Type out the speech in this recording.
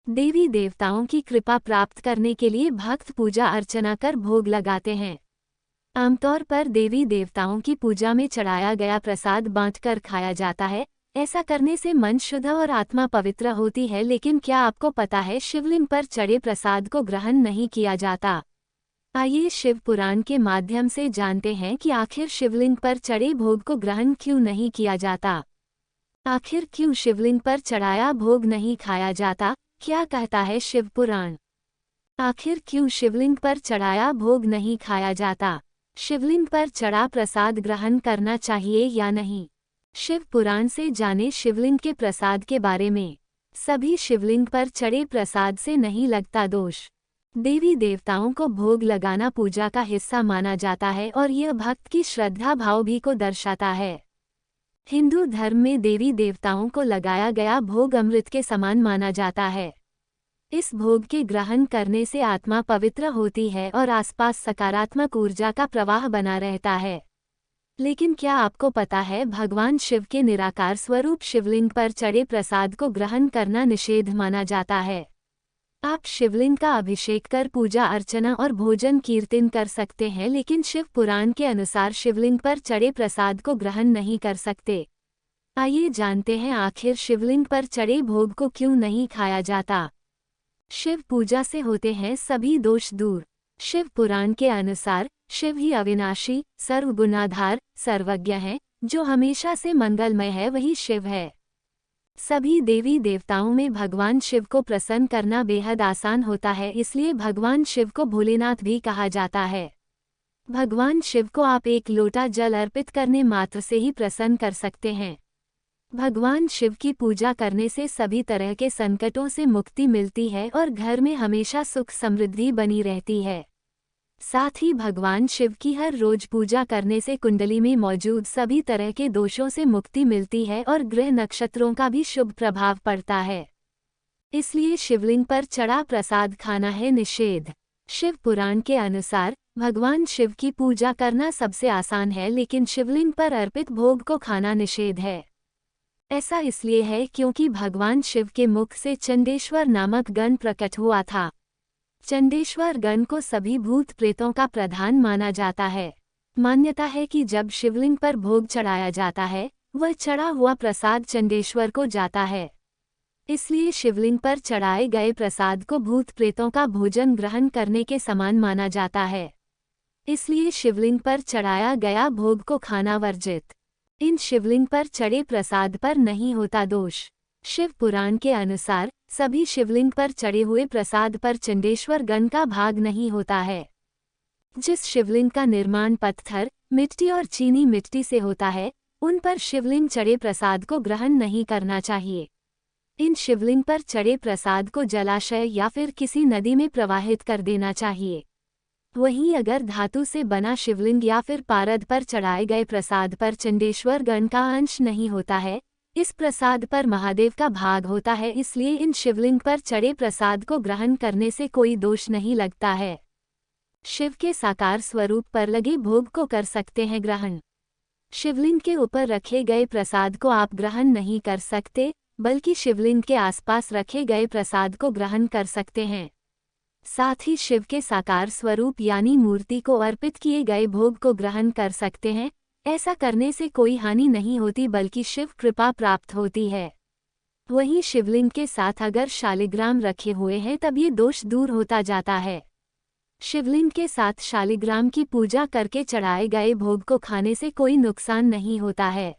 देवी देवताओं की कृपा प्राप्त करने के लिए भक्त पूजा अर्चना कर भोग लगाते हैं। आमतौर पर देवी देवताओं की पूजा में चढ़ाया गया प्रसाद बांटकर खाया जाता है। ऐसा करने से मन शुद्ध और आत्मा पवित्र होती है। लेकिन क्या आपको पता है, शिवलिंग पर चढ़े प्रसाद को ग्रहण नहीं किया जाता। आइए शिव पुराण के माध्यम से जानते हैं कि आखिर शिवलिंग पर चढ़े भोग को ग्रहण क्यों नहीं किया जाता। आखिर क्यों शिवलिंग पर चढ़ाया भोग नहीं खाया जाता, क्या कहता है शिव पुराण। आखिर क्यों शिवलिंग पर चढ़ाया भोग नहीं खाया जाता। शिवलिंग पर चढ़ा प्रसाद ग्रहण करना चाहिए या नहीं। शिव पुराण से जाने शिवलिंग के प्रसाद के बारे में। सभी शिवलिंग पर चढ़े प्रसाद से नहीं लगता दोष। देवी देवताओं को भोग लगाना पूजा का हिस्सा माना जाता है और यह भक्त की श्रद्धा भाव भी को दर्शाता है। हिंदू धर्म में देवी देवताओं को लगाया गया भोग अमृत के समान माना जाता है। इस भोग के ग्रहण करने से आत्मा पवित्र होती है और आसपास सकारात्मक ऊर्जा का प्रवाह बना रहता है। लेकिन क्या आपको पता है, भगवान शिव के निराकार स्वरूप शिवलिंग पर चढ़े प्रसाद को ग्रहण करना निषेध माना जाता है। आप शिवलिंग का अभिषेक कर पूजा अर्चना और भोजन कीर्तन कर सकते हैं, लेकिन शिव पुराण के अनुसार शिवलिंग पर चढ़े प्रसाद को ग्रहण नहीं कर सकते। आइए जानते हैं आखिर शिवलिंग पर चढ़े भोग को क्यों नहीं खाया जाता। शिव पूजा से होते हैं सभी दोष दूर। शिव पुराण के अनुसार शिव ही अविनाशी, सर्वगुणाधार, सर्वज्ञ है। जो हमेशा से मंगलमय है वही शिव है। सभी देवी देवताओं में भगवान शिव को प्रसन्न करना बेहद आसान होता है, इसलिए भगवान शिव को भोलेनाथ भी कहा जाता है। भगवान शिव को आप एक लोटा जल अर्पित करने मात्र से ही प्रसन्न कर सकते हैं। भगवान शिव की पूजा करने से सभी तरह के संकटों से मुक्ति मिलती है और घर में हमेशा सुख समृद्धि बनी रहती है। साथ ही भगवान शिव की हर रोज पूजा करने से कुंडली में मौजूद सभी तरह के दोषों से मुक्ति मिलती है और ग्रह नक्षत्रों का भी शुभ प्रभाव पड़ता है। इसलिए शिवलिंग पर चढ़ा प्रसाद खाना है निषेध। शिव पुराण के अनुसार भगवान शिव की पूजा करना सबसे आसान है, लेकिन शिवलिंग पर अर्पित भोग को खाना निषेध है। ऐसा इसलिए है क्योंकि भगवान शिव के मुख से चंडेश्वर नामक गण प्रकट हुआ था। चंडेश्वर गण को सभी भूत प्रेतों का प्रधान माना जाता है। मान्यता है कि जब शिवलिंग पर भोग चढ़ाया जाता है, वह चढ़ा हुआ प्रसाद चंडेश्वर को जाता है। इसलिए शिवलिंग पर चढ़ाए गए प्रसाद को भूत प्रेतों का भोजन ग्रहण करने के समान माना जाता है। इसलिए शिवलिंग पर चढ़ाया गया भोग को खाना वर्जित। इन शिवलिंग पर चढ़े प्रसाद पर नहीं होता दोष। शिव पुराण के अनुसार सभी शिवलिंग पर चढ़े हुए प्रसाद पर चंडेश्वर गण का भाग नहीं होता है। जिस शिवलिंग का निर्माण पत्थर, मिट्टी और चीनी मिट्टी से होता है, उन पर शिवलिंग चढ़े प्रसाद को ग्रहण नहीं करना चाहिए। इन शिवलिंग पर चढ़े प्रसाद को जलाशय या फिर किसी नदी में प्रवाहित कर देना चाहिए। वहीं अगर धातु से बना शिवलिंग या फिर पारद पर चढ़ाए गए प्रसाद पर चंडेश्वर गण का अंश नहीं होता है, इस प्रसाद पर महादेव का भाग होता है, इसलिए इन शिवलिंग पर चढ़े प्रसाद को ग्रहण करने से कोई दोष नहीं लगता है। शिव के साकार स्वरूप पर लगे भोग को कर सकते हैं ग्रहण। शिवलिंग के ऊपर रखे गए प्रसाद को आप ग्रहण नहीं कर सकते, बल्कि शिवलिंग के आसपास रखे गए प्रसाद को ग्रहण कर सकते हैं। साथ ही शिव के साकार स्वरूप यानी मूर्ति को अर्पित किए गए भोग को ग्रहण कर सकते हैं। ऐसा करने से कोई हानि नहीं होती, बल्कि शिव कृपा प्राप्त होती है। वहीं शिवलिंग के साथ अगर शालिग्राम रखे हुए हैं तब ये दोष दूर होता जाता है। शिवलिंग के साथ शालिग्राम की पूजा करके चढ़ाए गए भोग को खाने से कोई नुकसान नहीं होता है।